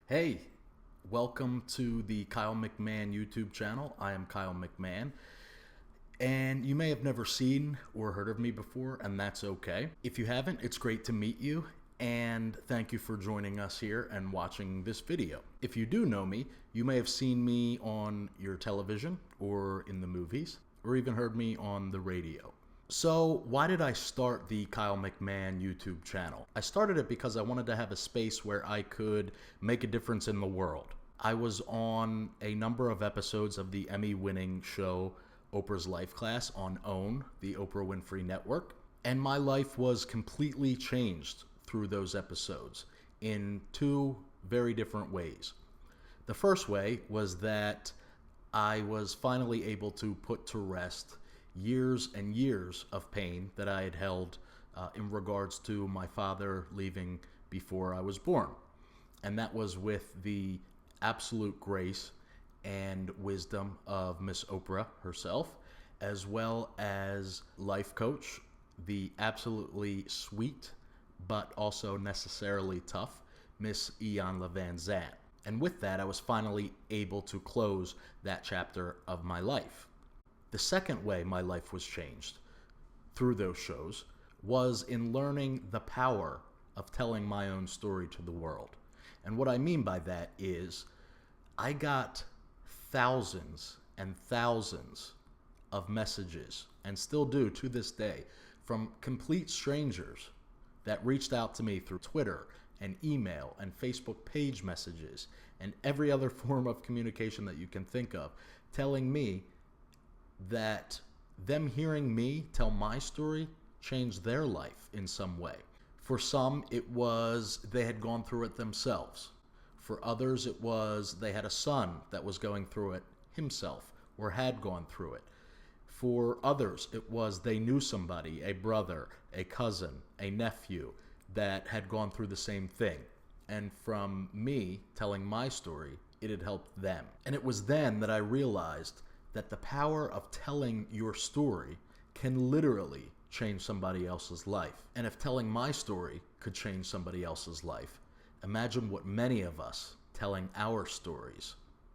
Hey, welcome to the Kyle McMahon YouTube channel. I am Kyle McMahon, and you may have never seen or heard of me before, and that's okay. If you haven't, it's great to meet you, and thank you for joining us here and watching this video. If you do know me, you may have seen me on your television or in the movies, or even heard me on the radio. So why did I start the Kyle McMahon YouTube channel? I started it because I wanted to have a space where I could make a difference in the world. I was on a number of episodes of the Emmy-winning show Oprah's Lifeclass on OWN, the Oprah Winfrey Network, and my life was completely changed through those episodes in two very different ways. The first way was that I was finally able to put to rest years and years of pain that I had held in regards to my father leaving before I was born. And that was with the absolute grace and wisdom of Miss Oprah herself, as well as life coach, the absolutely sweet but also necessarily tough Miss Iyanla Vanzant. And with that, I was finally able to close that chapter of my life. The second way my life was changed through those shows was in learning the power of telling my own story to the world. And what I mean by that is I got thousands and thousands of messages, and still do to this day, from complete strangers that reached out to me through Twitter and email and Facebook page messages and every other form of communication that you can think of, telling me that them hearing me tell my story changed their life in some way. For some, it was they had gone through it themselves. For others, it was they had a son that was going through it himself or had gone through it. For others, it was they knew somebody, a brother, a cousin, a nephew, that had gone through the same thing. And from me telling my story, it had helped them. And it was then that I realized that the power of telling your story can literally change somebody else's life. And if telling my story could change somebody else's life, imagine what many of us telling our stories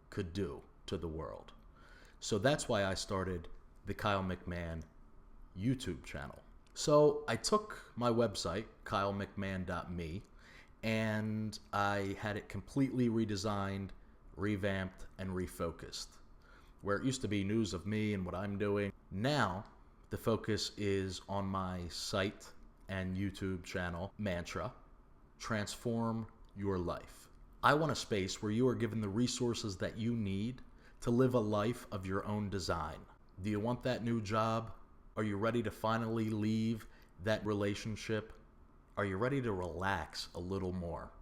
could do to the world. So that's why I started the Kyle McMahon YouTube channel. So I took my website, kylemcmahon.me, and I had it completely redesigned, revamped, and refocused. Where it used to be news of me and what I'm doing, now the focus is on my site and YouTube channel mantra: transform your life. I want a space where you are given the resources that you need to live a life of your own design. Do you want that new job? Are you ready to finally leave that relationship? Are you ready to relax a little more?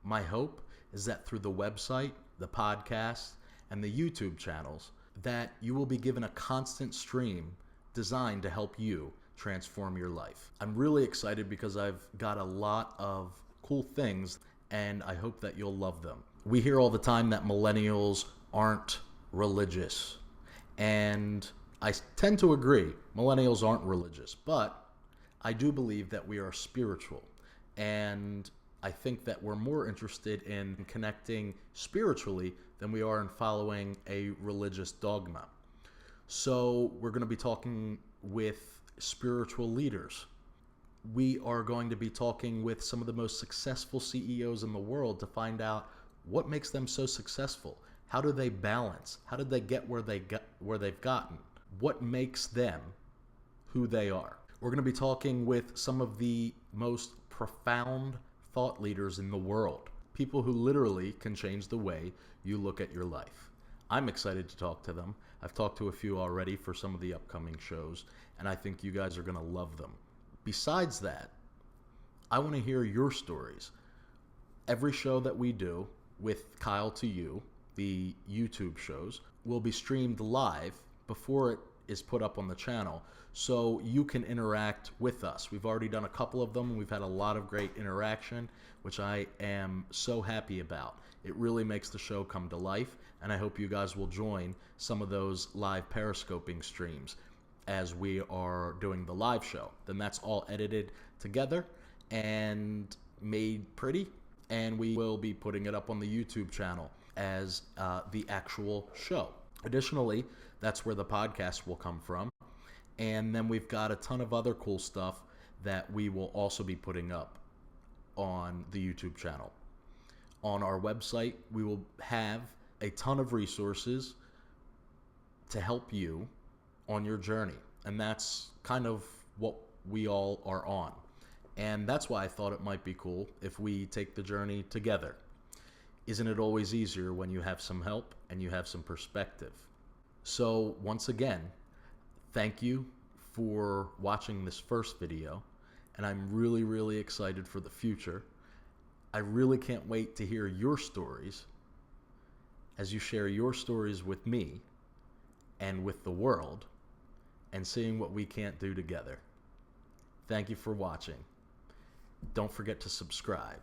My hope is that through the website, the podcast, and the YouTube channels, that you will be given a constant stream designed to help you transform your life. I'm really excited because I've got a lot of cool things, and I hope that you'll love them. We hear all the time that millennials aren't religious, and I tend to agree. Millennials aren't religious, but I do believe that we are spiritual, and I think that we're more interested in connecting spiritually than we are in following a religious dogma. So we're going to be talking with spiritual leaders. We are going to be talking with some of the most successful CEOs in the world to find out what makes them so successful. How do they balance? How did they get where they've gotten? What makes them who they are? We're going to be talking with some of the most profound thought leaders in the world, people who literally can change the way you look at your life. I'm excited to talk to them. I've talked to a few already for some of the upcoming shows, and I think you guys are going to love them. Besides that, I want to hear your stories. Every show that we do with Kyle2U, the YouTube shows, will be streamed live before it is put up on the channel, so you can interact with us. We've already done a couple of them. We've had a lot of great interaction, which I am so happy about. It really makes the show come to life, and I hope you guys will join some of those live periscoping streams as we are doing the live show. Then that's all edited together and made pretty and we will be putting it up on the YouTube channel as the actual show. Additionally, that's where the podcast will come from. And then we've got a ton of other cool stuff that we will also be putting up on the YouTube channel. On our website, we will have a ton of resources to help you on your journey. And that's kind of what we all are on. And that's why I thought it might be cool if we take the journey together. Isn't it always easier when you have some help and you have some perspective? So once again, thank you for watching this first video, and I'm really, really excited for the future. I really can't wait to hear your stories as you share your stories with me and with the world, and seeing what we can't do together. Thank you for watching. Don't forget to subscribe.